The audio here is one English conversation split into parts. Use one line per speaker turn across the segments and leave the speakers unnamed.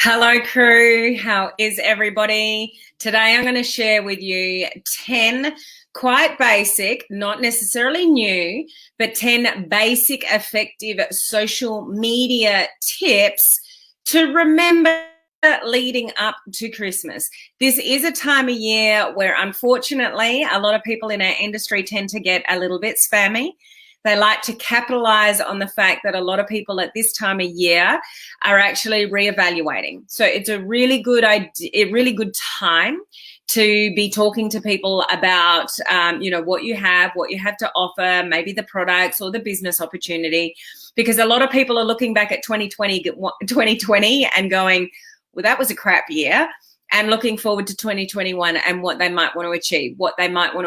Hello crew, how is everybody? Today I'm going to share with you 10 quite basic, not necessarily new, but 10 basic effective social media tips to remember leading up to Christmas. This is a time of year where unfortunately a lot of people in our industry tend to get a little bit spammy. They like to capitalize on the fact that a lot of people at this time of year are actually reevaluating. So it's a really good idea, a really good time to be talking to people about, what you have to offer, maybe the products or the business opportunity, because a lot of people are looking back at 2020 and going, well, that was a crap year. And looking forward to 2021 and what they might want to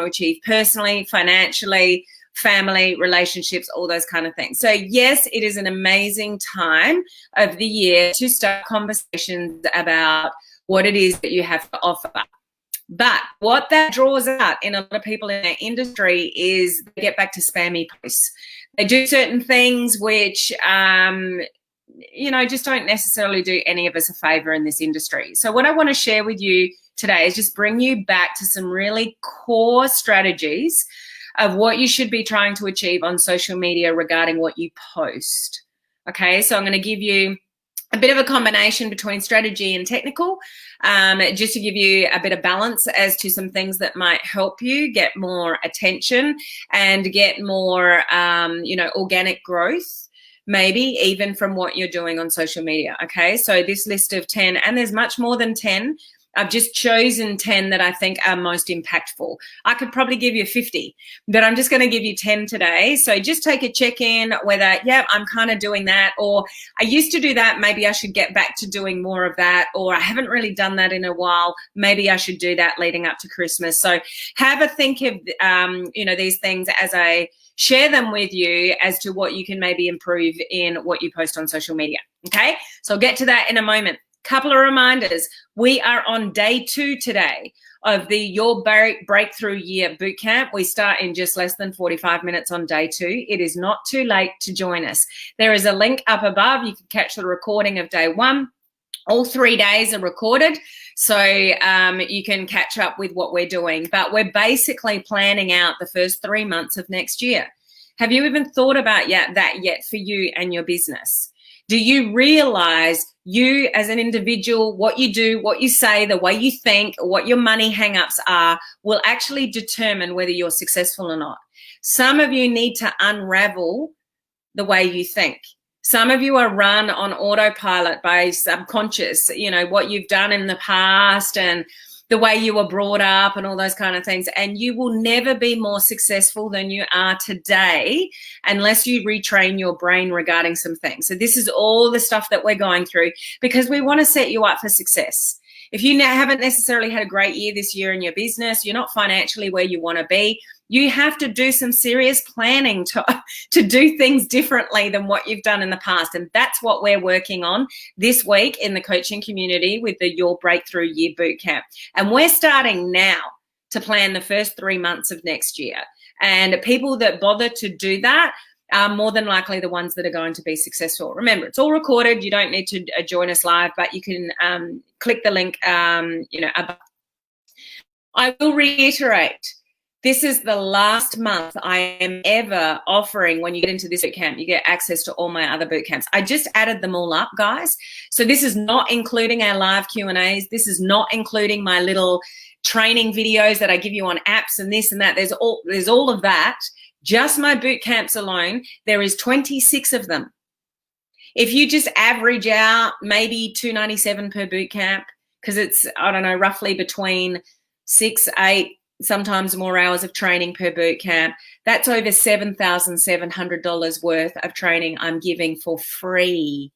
achieve personally, financially, family, relationships, all those kind of things. So yes, it is an amazing time of the year to start conversations about what it is that you have to offer. But what that draws out in a lot of people in our industry is they get back to spammy posts. They do certain things which, just don't necessarily do any of us a favor in this industry. So what I want to share with you today is just bring you back to some really core strategies of what you should be trying to achieve on social media regarding what you post. Okay, so I'm going to give you a bit of a combination between strategy and technical, just to give you a bit of balance as to some things that might help you get more attention and get more, organic growth, maybe even from what you're doing on social media. Okay, so this list of 10, and there's much more than 10. I've just chosen 10 that I think are most impactful. I could probably give you 50, but I'm just going to give you 10 today. So just take a check-in whether, I'm kind of doing that, or I used to do that. Maybe I should get back to doing more of that, or I haven't really done that in a while. Maybe I should do that leading up to Christmas. So have a think of, these things as I share them with you as to what you can maybe improve in what you post on social media. Okay, so I'll get to that in a moment. Couple of reminders. We are on day 2 today of the Your Breakthrough Year Bootcamp. We start in just less than 45 minutes on day 2. It is not too late to join us. There is a link up above. You can catch the recording of day 1. All 3 days are recorded, so you can catch up with what we're doing. But we're basically planning out the first 3 months of next year. Have you even thought about that yet for you and your business? Do you realize you as an individual, what you do, what you say, the way you think, what your money hang-ups are will actually determine whether you're successful or not? Some of you need to unravel the way you think. Some of you are run on autopilot by subconscious, what you've done in the past and the way you were brought up and all those kind of things. And you will never be more successful than you are today unless you retrain your brain regarding some things. So this is all the stuff that we're going through because we want to set you up for success. If you haven't necessarily had a great year this year in your business, you're not financially where you want to be, you have to do some serious planning to do things differently than what you've done in the past. And that's what we're working on this week in the coaching community with the Your Breakthrough Year Bootcamp. And we're starting now to plan the first 3 months of next year. And people that bother to do that are more than likely the ones that are going to be successful. Remember, it's all recorded. You don't need to join us live, but you can click the link, above. I will reiterate, this is the last month I am ever offering. When you get into this bootcamp, you get access to all my other bootcamps. I just added them all up, guys. So this is not including our live Q&As. This is not including my little training videos that I give you on apps and this and that. There's all of that. Just my boot camps alone, there is 26 of them. If you just average out maybe $297 per boot camp, because it's, roughly between 6, 8, sometimes more hours of training per boot camp, that's over $7,700 worth of training I'm giving for free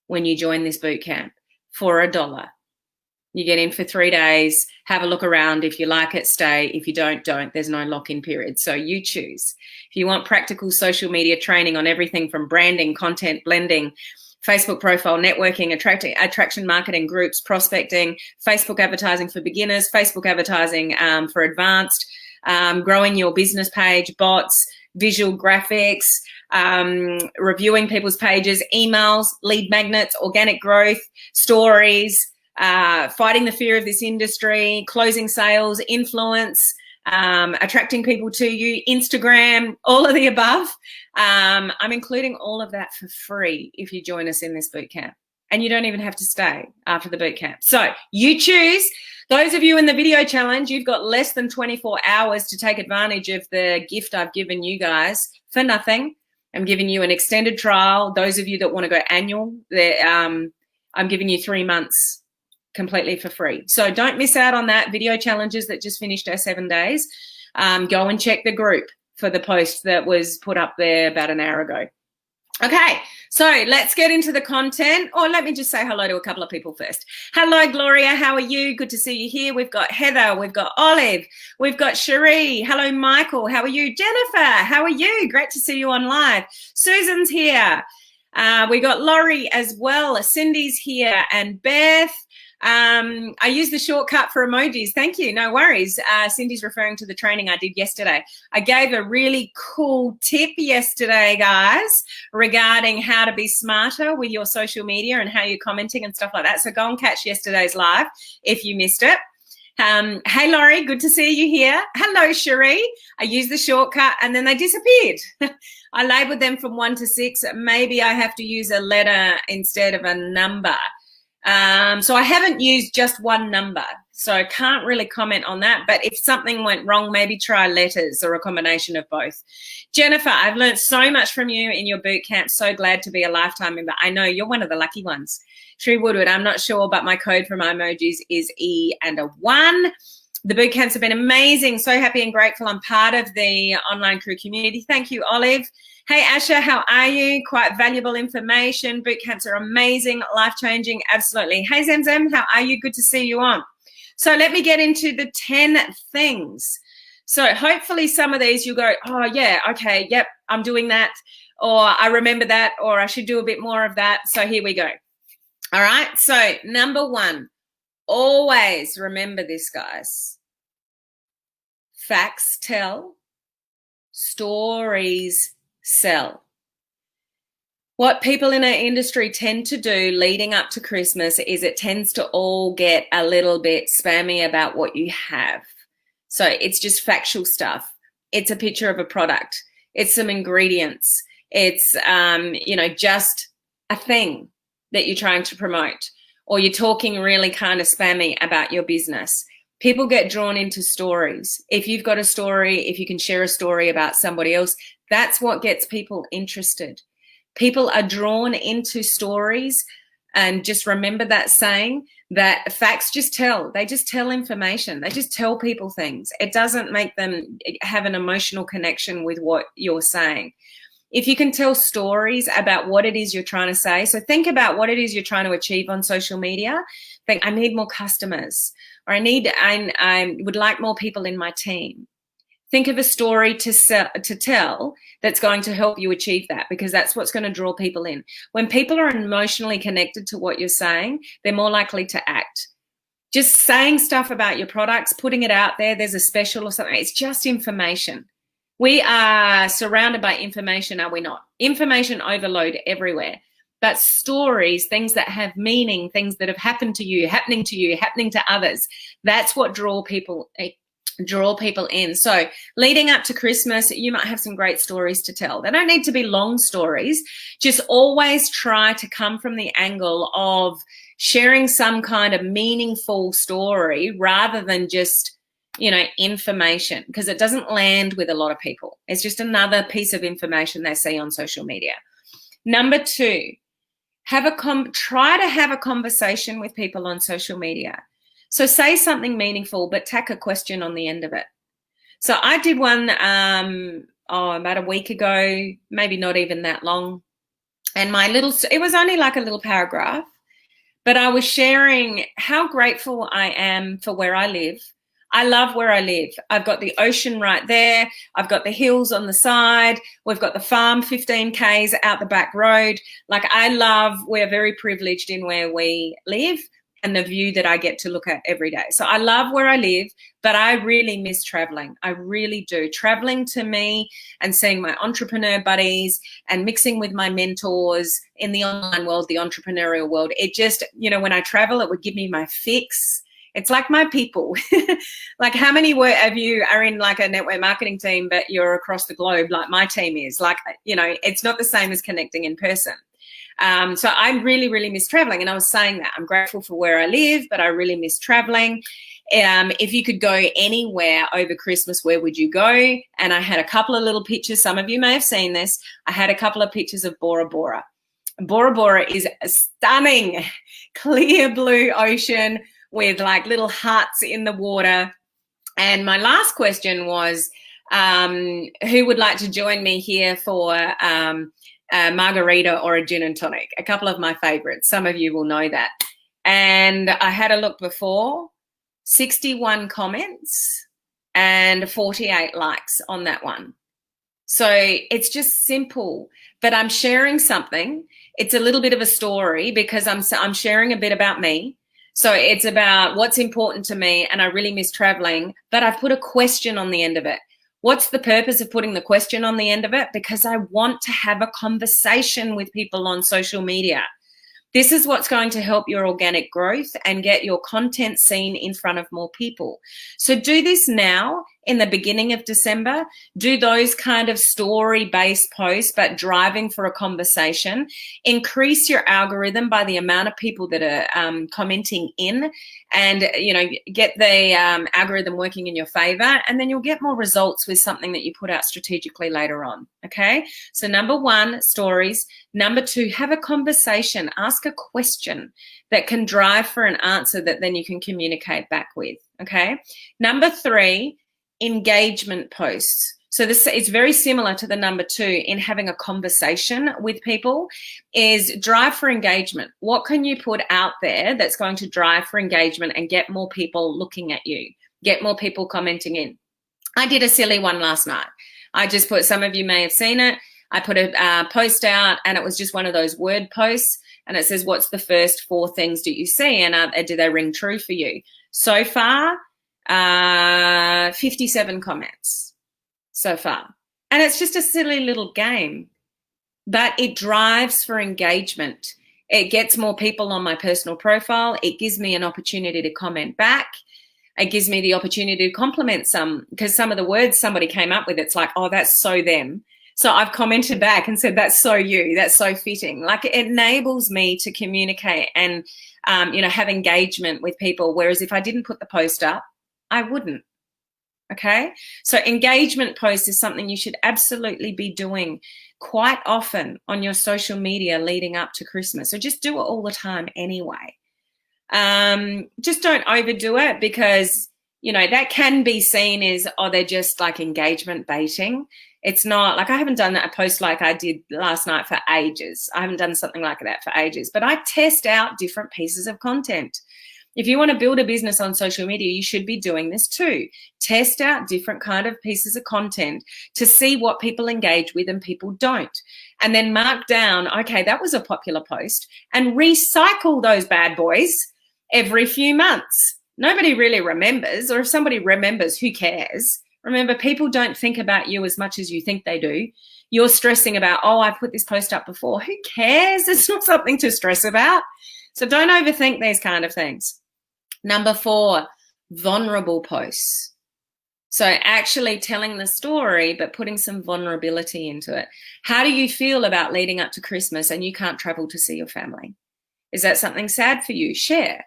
when you join this boot camp for $1. You get in for 3 days, have a look around. If you like it, stay. If you don't. There's no lock-in period. So you choose. If you want practical social media training on everything from branding, content, blending, Facebook profile, networking, attraction marketing, groups, prospecting, Facebook advertising for beginners, Facebook advertising for advanced, growing your business page, bots, visual graphics, reviewing people's pages, emails, lead magnets, organic growth, stories, fighting the fear of this industry, closing sales, influence, attracting people to you, Instagram, all of the above. I'm including all of that for free if you join us in this bootcamp. And you don't even have to stay after the bootcamp. So you choose. Those of you in the video challenge, you've got less than 24 hours to take advantage of the gift I've given you guys for nothing. I'm giving you an extended trial. Those of you that want to go annual, I'm giving you 3 months completely for free. So don't miss out on that. Video challenges that just finished our 7 days. Go and check the group for the post that was put up there about an hour ago. Okay, so let's get into the content. Or let me just say hello to a couple of people first. Hello, Gloria. How are you? Good to see you here. We've got Heather. We've got Olive. We've got Cherie. Hello, Michael. How are you? Jennifer, how are you? Great to see you on live. Susan's here. We got Laurie as well. Cindy's here. And Beth. I use the shortcut for emojis. Thank you. No worries. Cindy's referring to the training I did yesterday. I gave a really cool tip yesterday, guys, regarding how to be smarter with your social media and how you're commenting and stuff like that. So go and catch yesterday's live if you missed it. Hey, Laurie, good to see you here. Hello, Cherie. I used the shortcut and then they disappeared. I labeled them from 1 to 6. Maybe I have to use a letter instead of a number. So I haven't used just one number, so I can't really comment on that. But if something went wrong, maybe try letters or a combination of both. Jennifer, I've learned so much from you in your boot camp. So glad to be a lifetime member. I know you're one of the lucky ones. Tree Woodward, I'm not sure, but my code for my emojis is E and a 1. The boot camps have been amazing. So happy and grateful I'm part of the online crew community. Thank you, Olive. Hey, Asha, how are you? Quite valuable information. Boot camps are amazing, life-changing, absolutely. Hey, Zemzem, how are you? Good to see you on. So let me get into the 10 things. So hopefully some of these you'll go, oh, yeah, okay, yep, I'm doing that, or I remember that, or I should do a bit more of that. So here we go. All right, so number 1, always remember this, guys. Facts tell, stories sell. What people in our industry tend to do leading up to Christmas is it tends to all get a little bit spammy about what you have. So it's just factual stuff. It's a picture of a product. It's some ingredients. It's, just a thing that you're trying to promote, or you're talking really kind of spammy about your business. People get drawn into stories. If you've got a story, if you can share a story about somebody else, that's what gets people interested. People are drawn into stories, and just remember that saying that facts just tell. They just tell information. They just tell people things. It doesn't make them have an emotional connection with what you're saying. If you can tell stories about what it is you're trying to say, so think about what it is you're trying to achieve on social media. Think, I need more customers, or I would like more people in my team. Think of a story to tell that's going to help you achieve that, because that's what's going to draw people in. When people are emotionally connected to what you're saying, they're more likely to act. Just saying stuff about your products, putting it out there, there's a special or something, it's just information. We are surrounded by information, are we not? Information overload everywhere. But stories, things that have meaning, things that have happened to you, happening to others, that's what draw people in. So leading up to Christmas, you might have some great stories to tell. They don't need to be long stories. Just always try to come from the angle of sharing some kind of meaningful story rather than just, information, because it doesn't land with a lot of people. It's just another piece of information they see on social media. Number 2, try to have a conversation with people on social media. So say something meaningful, but tack a question on the end of it. So I did one about a week ago, maybe not even that long. And it was only like a little paragraph, but I was sharing how grateful I am for where I live. I love where I live. I've got the ocean right there. I've got the hills on the side. We've got the farm 15 Ks out the back road. We're very privileged in where we live. and the view that I get to look at every day. So I love where I live, but I really miss traveling. I really do. Traveling to me and seeing my entrepreneur buddies and mixing with my mentors in the online world, the entrepreneurial world, it just, when I travel, it would give me my fix. It's like my people. Like how many of you are in like a network marketing team, but you're across the globe like my team is? Like, it's not the same as connecting in person. So I really, really miss traveling. And I was saying that I'm grateful for where I live, but I really miss traveling. If you could go anywhere over Christmas, where would you go? And I had a couple of little pictures. Some of you may have seen this. I had a couple of pictures of Bora Bora. Bora Bora is a stunning, clear blue ocean with like little huts in the water. And my last question was, who would like to join me here for a margarita or a gin and tonic? A couple of my favorites. Some of you will know that. And I had a look before, 61 comments and 48 likes on that one. So it's just simple, but I'm sharing something. It's a little bit of a story because I'm sharing a bit about me. So it's about what's important to me, and I really miss traveling, but I've put a question on the end of it. What's the purpose of putting the question on the end of it? Because I want to have a conversation with people on social media. This is what's going to help your organic growth and get your content seen in front of more people. So do this now in the beginning of December. Do those kind of story-based posts, but driving for a conversation. Increase your algorithm by the amount of people that are commenting in, and get the algorithm working in your favor, and then you'll get more results with something that you put out strategically later on. Okay, so number one, stories. Number two, have a conversation. Ask a question that can drive for an answer that then you can communicate back with. Okay, number three, engagement posts. So this is very similar to the number two in having a conversation with people, is drive for engagement. What can you put out there that's going to drive for engagement and get more people looking at you, get more people commenting in? I did a silly one last night. I just put, some of you may have seen it, I put a post out, and it was just one of those word posts, and it says, what's the first 4 things do you see, and do they ring true for you? So far, 57 comments so far. And it's just a silly little game, but it drives for engagement. It gets more people on my personal profile. It gives me an opportunity to comment back. It gives me the opportunity to compliment some, because some of the words somebody came up with, it's like, oh, that's so them. So I've commented back and said, that's so you, that's so fitting. Like, it enables me to communicate and, have engagement with people. Whereas if I didn't put the post up, I wouldn't. Okay. So engagement posts is something you should absolutely be doing quite often on your social media leading up to Christmas. So just do it all the time anyway. Just don't overdo it, because, that can be seen as, oh, they're just like engagement baiting. It's not. Like, I haven't done a post like I did last night for ages. I haven't done something like that for ages, but I test out different pieces of content. If you want to build a business on social media, you should be doing this too. Test out different kind of pieces of content to see what people engage with and people don't. And then mark down, okay, that was a popular post, and recycle those bad boys every few months. Nobody really remembers, or if somebody remembers, who cares? Remember, people don't think about you as much as you think they do. You're stressing about, oh, I put this post up before. Who cares? It's not something to stress about. So don't overthink these kind of things. Number 4, vulnerable posts. So actually telling the story, but putting some vulnerability into it. How do you feel about leading up to Christmas and you can't travel to see your family? Is that something sad for you? Share.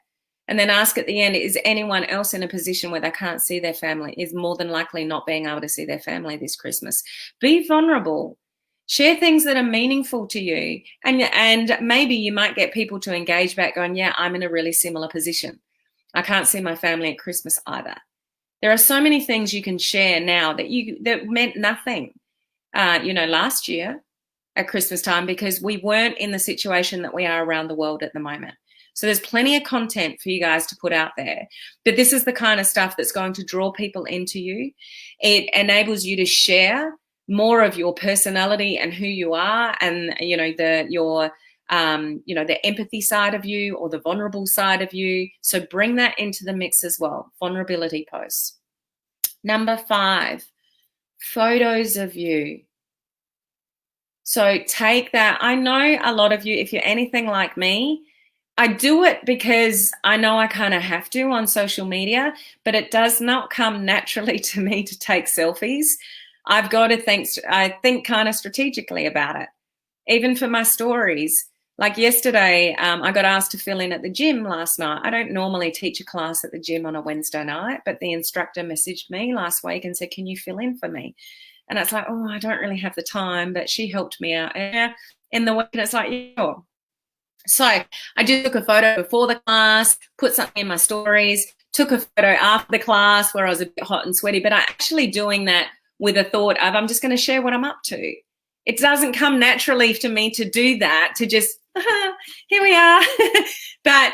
And then ask at the end, is anyone else in a position where they can't see their family, is more than likely not being able to see their family this Christmas? Be vulnerable. Share things that are meaningful to you. And maybe you might get people to engage back going, yeah, I'm in a really similar position. I can't see my family at Christmas either. There are so many things you can share now that meant nothing, last year at Christmas time, because we weren't in the situation that we are around the world at the moment. So there's plenty of content for you guys to put out there. But this is the kind of stuff that's going to draw people into you. It enables you to share more of your personality and who you are, and your the empathy side of you or the vulnerable side of you. So bring that into the mix as well. Vulnerability posts. Number 5, photos of you. So take that. I know a lot of you, if you're anything like me, I do it because I know I kind of have to on social media, but it does not come naturally to me to take selfies. I've got to think kind of strategically about it. Even for my stories. Like yesterday, I got asked to fill in at the gym last night. I don't normally teach a class at the gym on a Wednesday night, but the instructor messaged me last week and said, can you fill in for me? And it's like, oh, I don't really have the time, but she helped me out in the week. And it's like, sure. So I just took a photo before the class, put something in my stories, took a photo after the class where I was a bit hot and sweaty, but I'm actually doing that with a thought of I'm just going to share what I'm up to. It doesn't come naturally to me to do that, to just, here we are. But,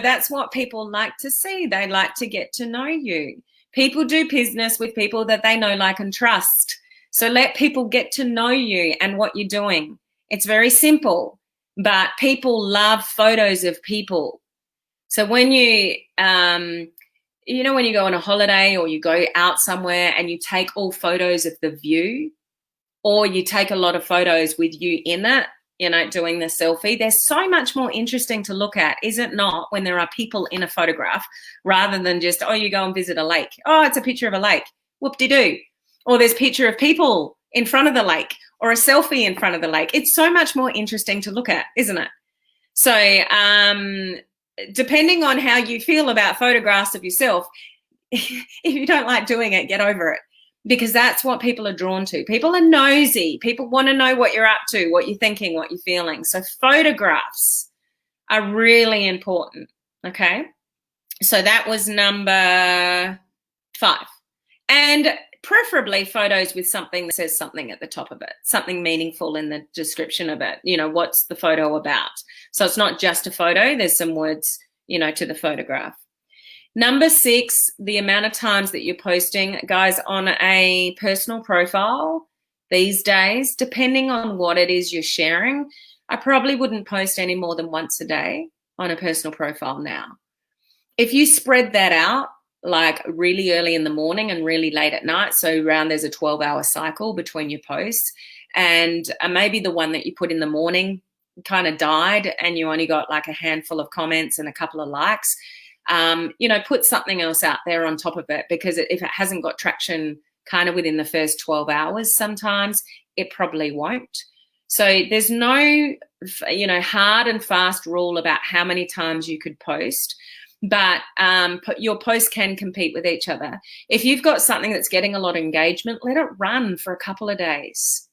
that's what people like to see. They like to get to know you. People do business with people that they know, like, and trust. So let people get to know you and what you're doing. It's very simple, but people love photos of people. So when you, when you go on a holiday or you go out somewhere and you take all photos of the view, or you take a lot of photos with you in it, doing the selfie, they're so much more interesting to look at, is it not, when there are people in a photograph rather than just, oh, you go and visit a lake. Oh, it's a picture of a lake. Whoop-de-doo. Or there's a picture of people in front of the lake or a selfie in front of the lake. It's so much more interesting to look at, isn't it? So depending on how you feel about photographs of yourself, if you don't like doing it, get over it. Because that's what people are drawn to. People are nosy. People want to know what you're up to, what you're thinking, what you're feeling. So photographs are really important, okay? So that was number 5. And preferably photos with something that says something at the top of it, something meaningful in the description of it. What's the photo about? So it's not just a photo. There's some words, to the photograph. Number 6, the amount of times that you're posting. Guys, on a personal profile these days, depending on what it is you're sharing, I probably wouldn't post any more than once a day on a personal profile now. If you spread that out, like really early in the morning and really late at night, so around there's a 12-hour cycle between your posts, and maybe the one that you put in the morning kind of died and you only got like a handful of comments and a couple of likes, put something else out there on top of it, because if it hasn't got traction kind of within the first 12 hours, sometimes it probably won't. So there's no, hard and fast rule about how many times you could post, but your posts can compete with each other. If you've got something that's getting a lot of engagement, let it run for a couple of days.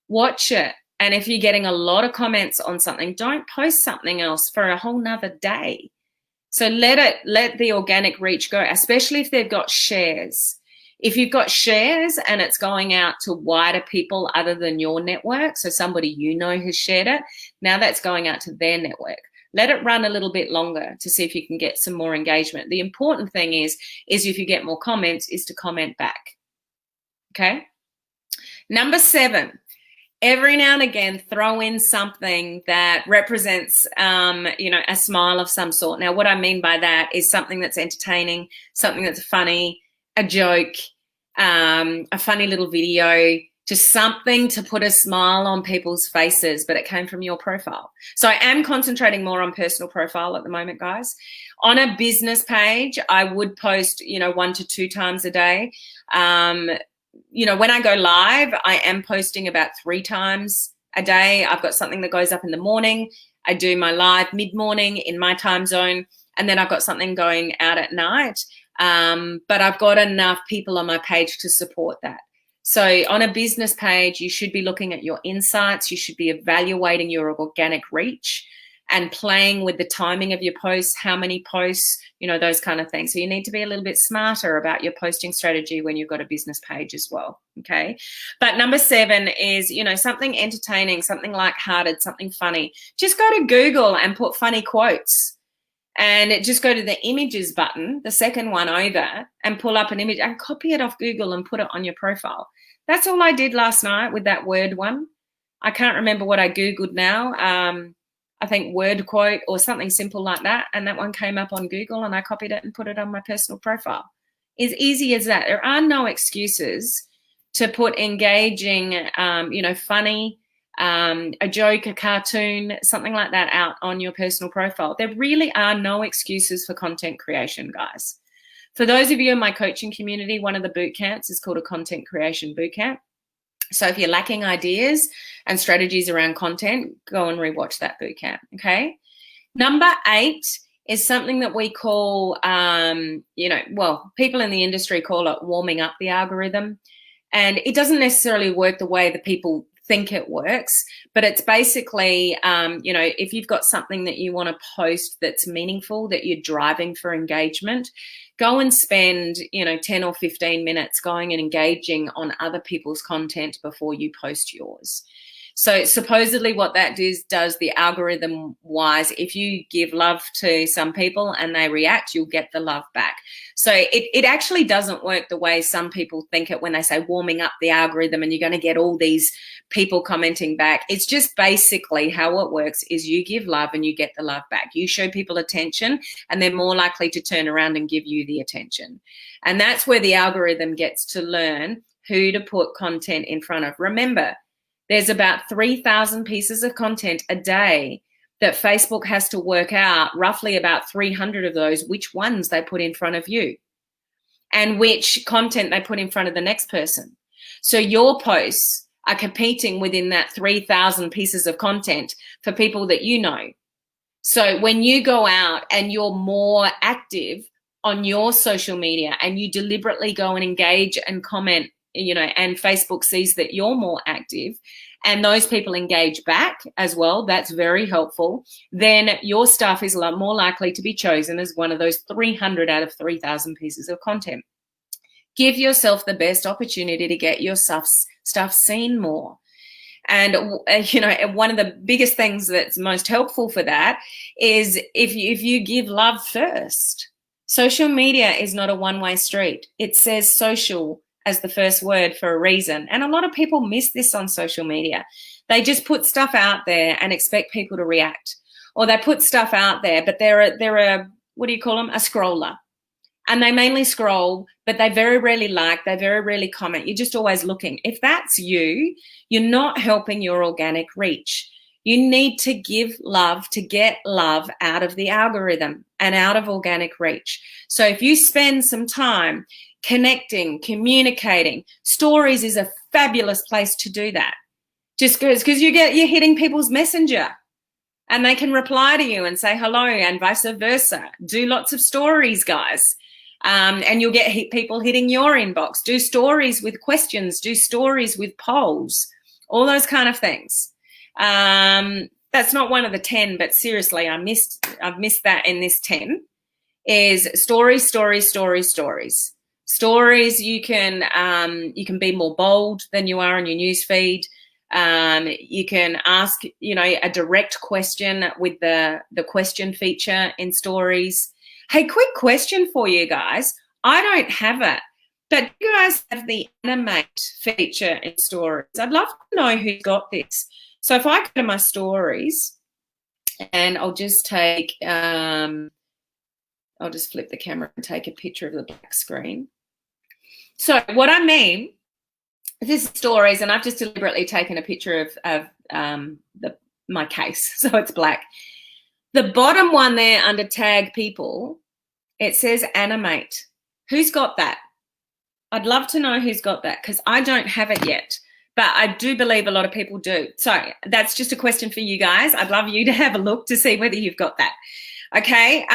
Watch it. And if you're getting a lot of comments on something, don't post something else for a whole nother day. So let the organic reach go, especially if they've got shares. If you've got shares and it's going out to wider people other than your network, so somebody has shared it, now that's going out to their network. Let it run a little bit longer to see if you can get some more engagement. The important thing is if you get more comments, is to comment back. Okay? Number 7. Every now and again, throw in something that represents, a smile of some sort. Now, what I mean by that is something that's entertaining, something that's funny, a joke, a funny little video, just something to put a smile on people's faces, but it came from your profile. So I am concentrating more on personal profile at the moment, guys. On a business page, I would post, 1 to 2 times a day. When I go live, I am posting about 3 times a day. I've got something that goes up in the morning. I do my live mid-morning in my time zone, and then I've got something going out at night. But I've got enough people on my page to support that. So on a business page, you should be looking at your insights. You should be evaluating your organic reach and playing with the timing of your posts, how many posts, those kind of things. So you need to be a little bit smarter about your posting strategy when you've got a business page as well, okay? But number 7 is, something entertaining, something lighthearted, something funny. Just go to Google and put funny quotes, and just go to the images button, the second one over, and pull up an image and copy it off Google and put it on your profile. That's all I did last night with that word one. I can't remember what I Googled now. I think word quote or something simple like that. And that one came up on Google and I copied it and put it on my personal profile. As easy as that. There are no excuses to put engaging, funny, a joke, a cartoon, something like that out on your personal profile. There really are no excuses for content creation, guys. For those of you in my coaching community, one of the boot camps is called a content creation boot camp. So if you're lacking ideas and strategies around content, go and rewatch that boot camp, okay? Number 8 is something that we call, people in the industry call it warming up the algorithm. And it doesn't necessarily work the way that people think it works, but it's basically, if you've got something that you want to post that's meaningful, that you're driving for engagement, go and spend, 10 or 15 minutes going and engaging on other people's content before you post yours. So supposedly what that does the algorithm wise, if you give love to some people and they react, you'll get the love back. So it actually doesn't work the way some people think it when they say warming up the algorithm and you're going to get all these people commenting back. It's just basically how it works is you give love and you get the love back. You show people attention and they're more likely to turn around and give you the attention. And that's where the algorithm gets to learn who to put content in front of. Remember, there's about 3,000 pieces of content a day that Facebook has to work out, roughly about 300 of those, which ones they put in front of you and which content they put in front of the next person. So your posts are competing within that 3,000 pieces of content for people that you know. So when you go out and you're more active on your social media and you deliberately go and engage and comment, and Facebook sees that you're more active and those people engage back as well, that's very helpful, then your stuff is a lot more likely to be chosen as one of those 300 out of 3,000 pieces of content. Give yourself the best opportunity to get your stuff seen more. And, one of the biggest things that's most helpful for that is if you give love first. Social media is not a one-way street. It says social as the first word for a reason. And a lot of people miss this on social media. They just put stuff out there and expect people to react. Or they put stuff out there, but they're a what do you call them? A scroller. And they mainly scroll, but they very rarely like, they very rarely comment. You're just always looking. If that's you, you're not helping your organic reach. You need to give love to get love out of the algorithm and out of organic reach. So if you spend some time connecting, communicating, stories is a fabulous place to do that. Just because you're hitting people's messenger and they can reply to you and say hello and vice versa. Do lots of stories, guys. And you'll get people hitting your inbox. Do stories with questions, do stories with polls, all those kind of things. That's not one of the 10, but seriously, I've missed that in this 10 is stories. Stories, you can be more bold than you are on your news feed. You can ask, a direct question with the question feature in stories. Hey, quick question for you guys. I don't have it, but you guys have the animate feature in stories. I'd love to know who's got this. So if I go to my stories and I'll just take, I'll just flip the camera and take a picture of the black screen. So what I mean, this is stories, and I've just deliberately taken a picture of my case, so it's black. The bottom one there under tag people, it says animate. Who's got that? I'd love to know who's got that because I don't have it yet, but I do believe a lot of people do. So that's just a question for you guys. I'd love you to have a look to see whether you've got that. Okay.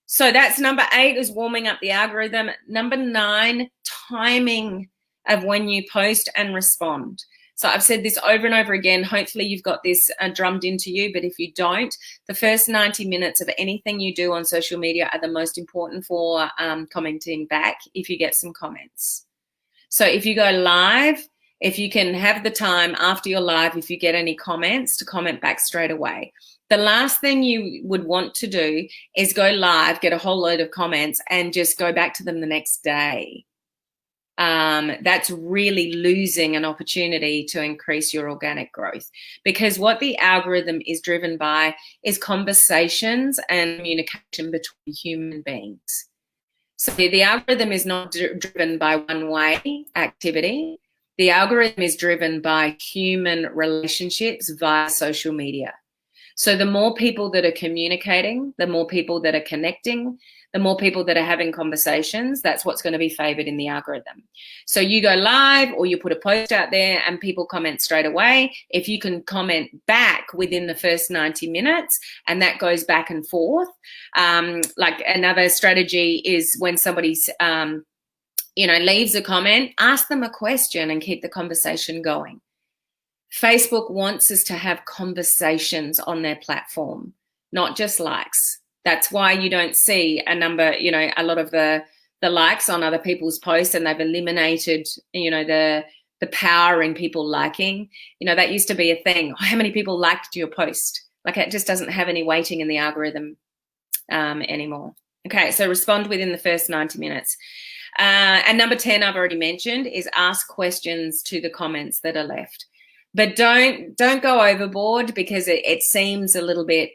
So that's number 8 is warming up the algorithm. Number 9, timing of when you post and respond. So I've said this over and over again. Hopefully you've got this drummed into you, but if you don't, the first 90 minutes of anything you do on social media are the most important for commenting back if you get some comments. So if you go live, if you can have the time after your live, if you get any comments, to comment back straight away. The last thing you would want to do is go live, get a whole load of comments, and just go back to them the next day. that's really losing an opportunity to increase your organic growth, because what the algorithm is driven by is conversations and communication between human beings. So the algorithm is not driven by one-way activity. The algorithm is driven by human relationships via social media. So the more people that are communicating, the more people that are connecting, the more people that are having conversations, that's what's going to be favored in the algorithm. So you go live or you put a post out there and people comment straight away. If you can comment back within the first 90 minutes, and that goes back and forth. Like another strategy is when somebody's, leaves a comment, ask them a question and keep the conversation going. Facebook wants us to have conversations on their platform, not just likes. That's why you don't see a lot of the likes on other people's posts, and they've eliminated, the power in people liking. That used to be a thing. How many people liked your post? Like, it just doesn't have any weighting in the algorithm anymore. Okay, so respond within the first 90 minutes. And number 10, I've already mentioned, is ask questions to the comments that are left. But don't go overboard, because it seems a little bit,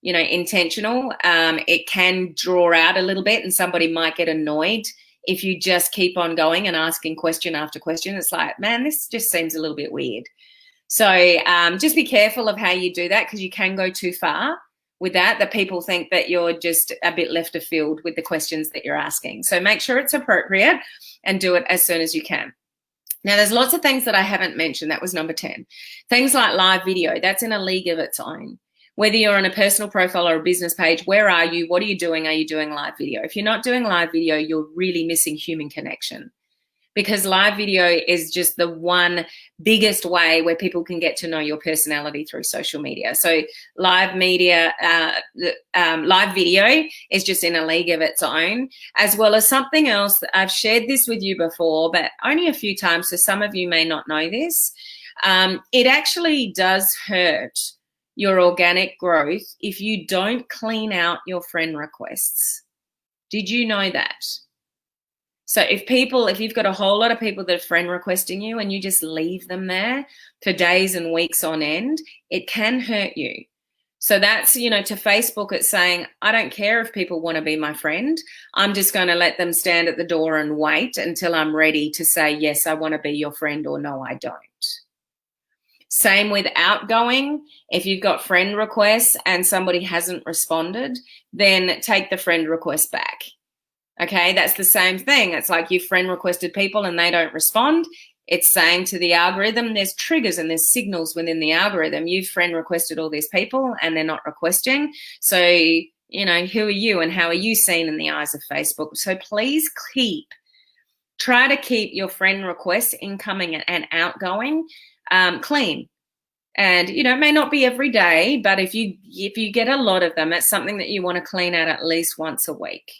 intentional. It can draw out a little bit, and somebody might get annoyed if you just keep on going and asking question after question. It's like, man, this just seems a little bit weird. So just be careful of how you do that, because you can go too far with that people think that you're just a bit left of field with the questions that you're asking. So make sure it's appropriate and do it as soon as you can. Now, there's lots of things that I haven't mentioned. That was number 10. Things like live video, that's in a league of its own. Whether you're on a personal profile or a business page, where are you? What are you doing? Are you doing live video? If you're not doing live video, you're really missing human connection, because live video is just the one biggest way where people can get to know your personality through social media. So live video is just in a league of its own, as well as something else that I've shared this with you before, but only a few times, so some of you may not know this. It actually does hurt your organic growth if you don't clean out your friend requests. Did you know that? So if you've got a whole lot of people that are friend requesting you and you just leave them there for days and weeks on end, it can hurt you. So that's, to Facebook, it's saying, I don't care if people want to be my friend. I'm just going to let them stand at the door and wait until I'm ready to say, yes, I want to be your friend, or no, I don't. Same with outgoing. If you've got friend requests and somebody hasn't responded, then take the friend request back. Okay, that's the same thing. It's like you friend requested people and they don't respond. It's saying to the algorithm, there's triggers and there's signals within the algorithm. You've friend requested all these people and they're not requesting. So, who are you and how are you seen in the eyes of Facebook? So please try to keep your friend requests, incoming and outgoing, clean. And, it may not be every day, but if you get a lot of them, it's something that you want to clean out at least once a week.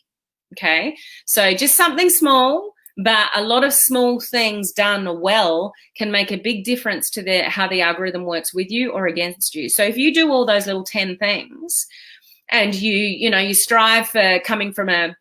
Okay, so just something small, but a lot of small things done well can make a big difference to how the algorithm works with you or against you. So if you do all those little 10 things, and you strive for coming from a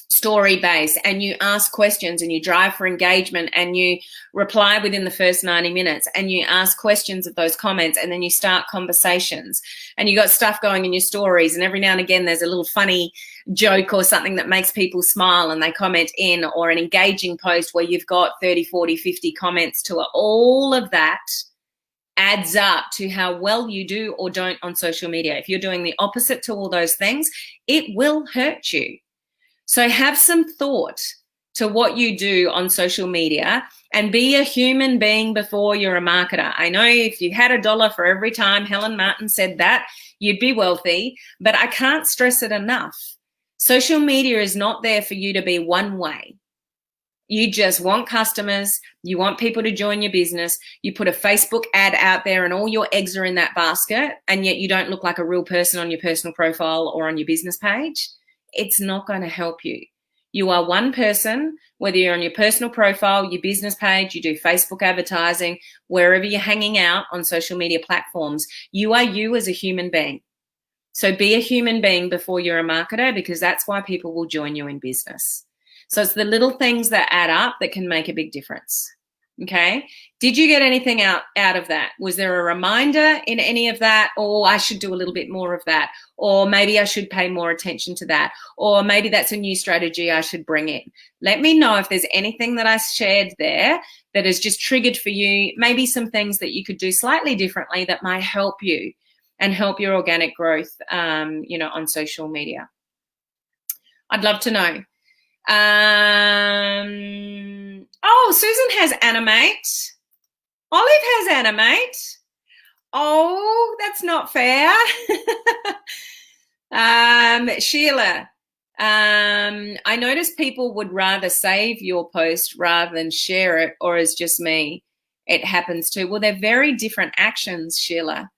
story base, and you ask questions and you drive for engagement and you reply within the first 90 minutes and you ask questions of those comments, and then you start conversations, and you got stuff going in your stories, and every now and again there's a little funny joke or something that makes people smile and they comment in, or an engaging post where you've got 30, 40, 50 comments to it. All of that adds up to how well you do or don't on social media. If you're doing the opposite to all those things, it will hurt you. So have some thought to what you do on social media, and be a human being before you're a marketer. I know if you had $1 for every time Helen Martin said that, you'd be wealthy, but I can't stress it enough. Social media is not there for you to be one way. You just want customers. You want people to join your business. You put a Facebook ad out there and all your eggs are in that basket, and yet you don't look like a real person on your personal profile or on your business page. It's not going to help you. You are one person, whether you're on your personal profile, your business page, you do Facebook advertising, wherever you're hanging out on social media platforms, you are you as a human being. So be a human being before you're a marketer, because that's why people will join you in business. So it's the little things that add up that can make a big difference. Okay. Did you get anything out of that? Was there a reminder in any of that? Or I should do a little bit more of that. Or maybe I should pay more attention to that. Or maybe that's a new strategy I should bring in. Let me know if there's anything that I shared there that has just triggered for you, maybe some things that you could do slightly differently that might help you and help your organic growth, on social media. I'd love to know. Susan has Animate. Olive has Animate. Oh, that's not fair. Sheila, I noticed people would rather save your post rather than share it, or is just me? It happens too. Well, they're very different actions, Sheila.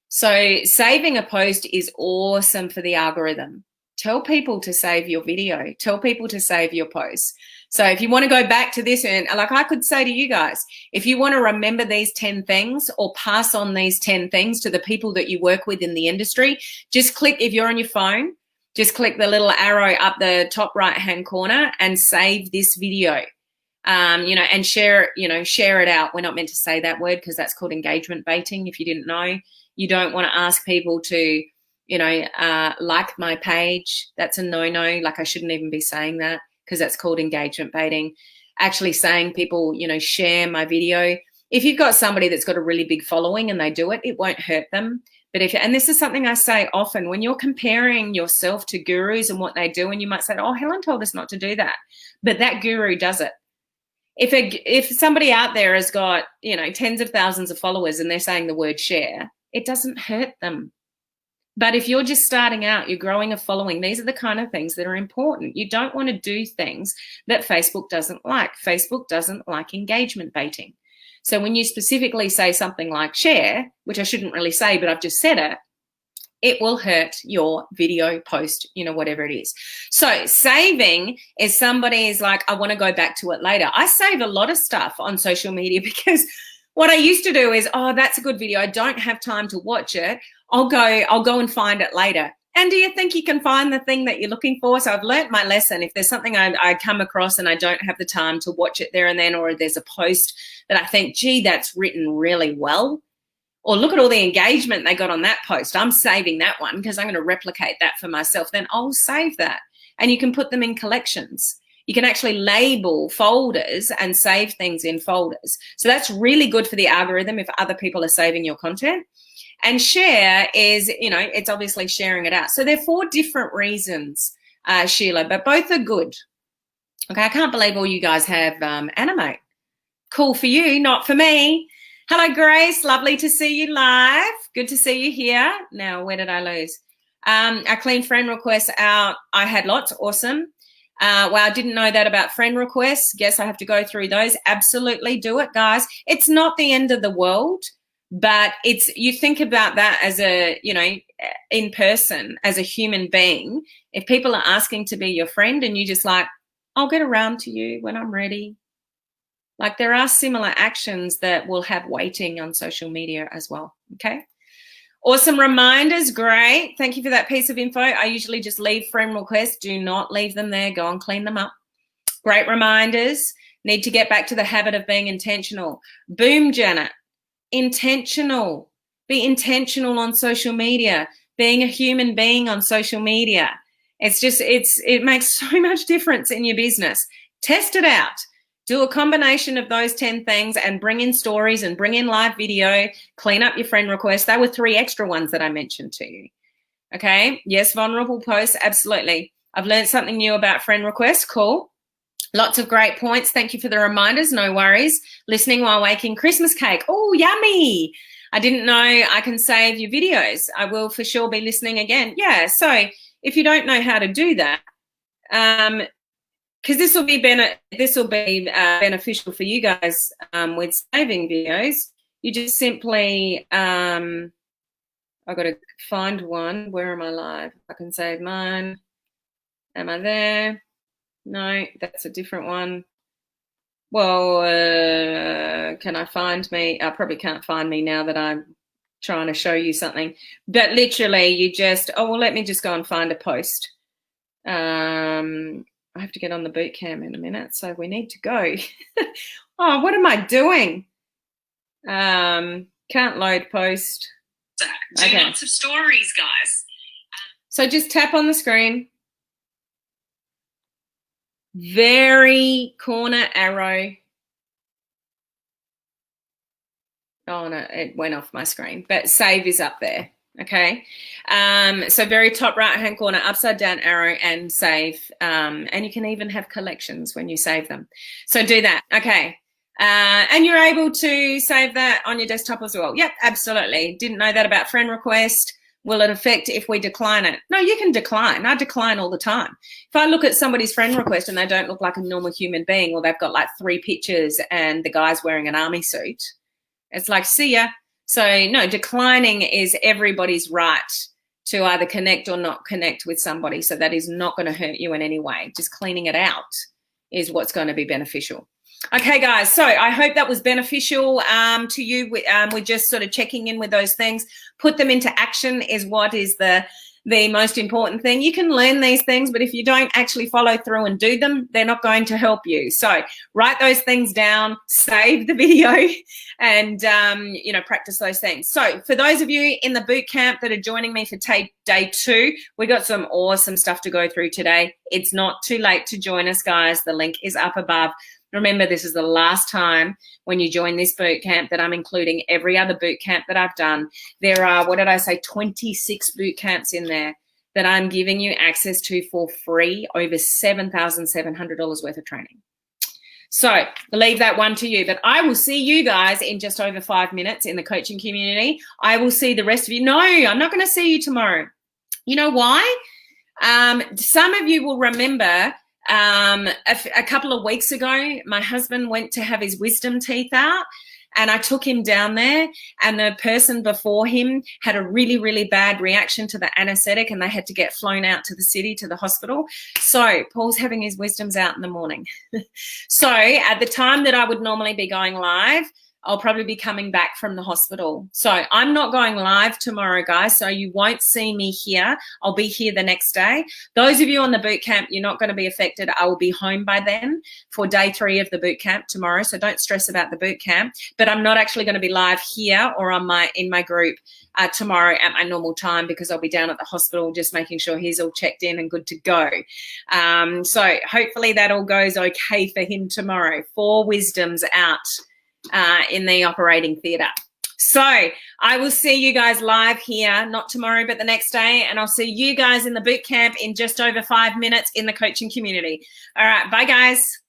So saving a post is awesome for the algorithm. Tell people to save your video. Tell people to save your posts. So if you want to go back to this, and like I could say to you guys, if you want to remember these 10 things or pass on these 10 things to the people that you work with in the industry, just click, if you're on your phone, just click the little arrow up the top right-hand corner and save this video. And share it out. We're not meant to say that word because that's called engagement baiting. If you didn't know, you don't want to ask people to, like my page. That's a no-no. Like I shouldn't even be saying that because that's called engagement baiting. Actually saying people, share my video. If you've got somebody that's got a really big following and they do it, it won't hurt them. But and this is something I say often, when you're comparing yourself to gurus and what they do, and you might say, oh, Helen told us not to do that. But that guru does it. If somebody out there has got, tens of thousands of followers and they're saying the word share, it doesn't hurt them. But if you're just starting out, you're growing a following, these are the kind of things that are important. You don't want to do things that Facebook doesn't like. Facebook doesn't like engagement baiting. So when you specifically say something like share, which I shouldn't really say, but I've just said it, it will hurt your video post, whatever it is. So saving is somebody is like, I want to go back to it later. I save a lot of stuff on social media because what I used to do is, oh, that's a good video. I don't have time to watch it. I'll go and find it later. And do you think you can find the thing that you're looking for? So I've learnt my lesson. If there's something I come across and I don't have the time to watch it there and then, or there's a post that I think, gee, that's written really well, or look at all the engagement they got on that post, I'm saving that one because I'm going to replicate that for myself, then I'll save that. And you can put them in collections. You can actually label folders and save things in folders. So that's really good for the algorithm if other people are saving your content. And share is, it's obviously sharing it out. So there are 4 different reasons, Sheila, but both are good. Okay, I can't believe all you guys have Animate. Cool for you, not for me. Hello, Grace. Lovely to see you live. Good to see you here. Now, where did I lose? I cleaned friend requests out. I had lots. Awesome. Well, I didn't know that about friend requests. Guess I have to go through those. Absolutely do it, guys. It's not the end of the world, but you think about that as in person, as a human being. If people are asking to be your friend and you just like, I'll get around to you when I'm ready. Like there are similar actions that will have weighting on social media as well. Okay. Awesome reminders. Great. Thank you for that piece of info. I usually just leave friend requests. Do not leave them there. Go and clean them up. Great reminders. Need to get back to the habit of being intentional. Boom, Janet. Intentional. Be intentional on social media. Being a human being on social media. It makes so much difference in your business. Test it out. Do a combination of those 10 things and bring in stories and bring in live video, clean up your friend requests. They were 3 extra ones that I mentioned to you. Okay. Yes, vulnerable posts. Absolutely. I've learned something new about friend requests. Cool. Lots of great points. Thank you for the reminders. No worries. Listening while waking. Christmas cake. Oh, yummy. I didn't know I can save your videos. I will for sure be listening again. Yeah. So if you don't know how to do that, because this will be beneficial for you guys with saving videos. You just simply, I've got to find one. Where am I live? I can save mine. Am I there? No, that's a different one. Well, can I find me? I probably can't find me now that I'm trying to show you something. But literally you just, let me just go and find a post. I have to get on the boot camp in a minute, so we need to go. Oh, what am I doing? Can't load post.
Do lots of stories, guys.
So just tap on the screen. Very corner arrow. Oh no, it went off my screen, but save is up there. Okay. So very top right hand corner, upside down arrow and save. And you can even have collections when you save them. So do that. Okay. And you're able to save that on your desktop as well. Yep, absolutely. Didn't know that about friend request. Will it affect if we decline it? No, you can decline. I decline all the time. If I look at somebody's friend request and they don't look like a normal human being, or they've got like 3 pictures and the guy's wearing an army suit, it's like, see ya. So no, declining is everybody's right to either connect or not connect with somebody. So that is not going to hurt you in any way. Just cleaning it out is what's going to be beneficial. Okay, guys, so I hope that was beneficial to you. We're just sort of checking in with those things. Put them into action is what is the most important thing. You can learn these things, but if you don't actually follow through and do them, they're not going to help you. So write those things down, save the video, and, practice those things. So for those of you in the boot camp that are joining me for day 2, we got some awesome stuff to go through today. It's not too late to join us, guys. The link is up above. Remember, this is the last time when you join this boot camp that I'm including every other boot camp that I've done. There are, 26 boot camps in there that I'm giving you access to for free, over $7,700 worth of training. So I'll leave that one to you, but I will see you guys in just over 5 minutes in the coaching community. I will see the rest of you. No, I'm not going to see you tomorrow. You know why? Some of you will remember a couple of weeks ago, my husband went to have his wisdom teeth out, and I took him down there, and the person before him had a really, really bad reaction to the anesthetic, and they had to get flown out to the city, to the hospital. So Paul's having his wisdoms out in the morning. So at the time that I would normally be going live, I'll probably be coming back from the hospital. So I'm not going live tomorrow, guys, so you won't see me here. I'll be here the next day. Those of you on the boot camp, you're not going to be affected. I will be home by then for day 3 of the boot camp tomorrow, so don't stress about the boot camp. But I'm not actually going to be live here or in my group tomorrow at my normal time, because I'll be down at the hospital just making sure he's all checked in and good to go. So hopefully that all goes okay for him tomorrow. 4 wisdoms out in the operating theatre. So I will see you guys live here, not tomorrow, but the next day. And I'll see you guys in the boot camp in just over 5 minutes in the coaching community. All right. Bye, guys.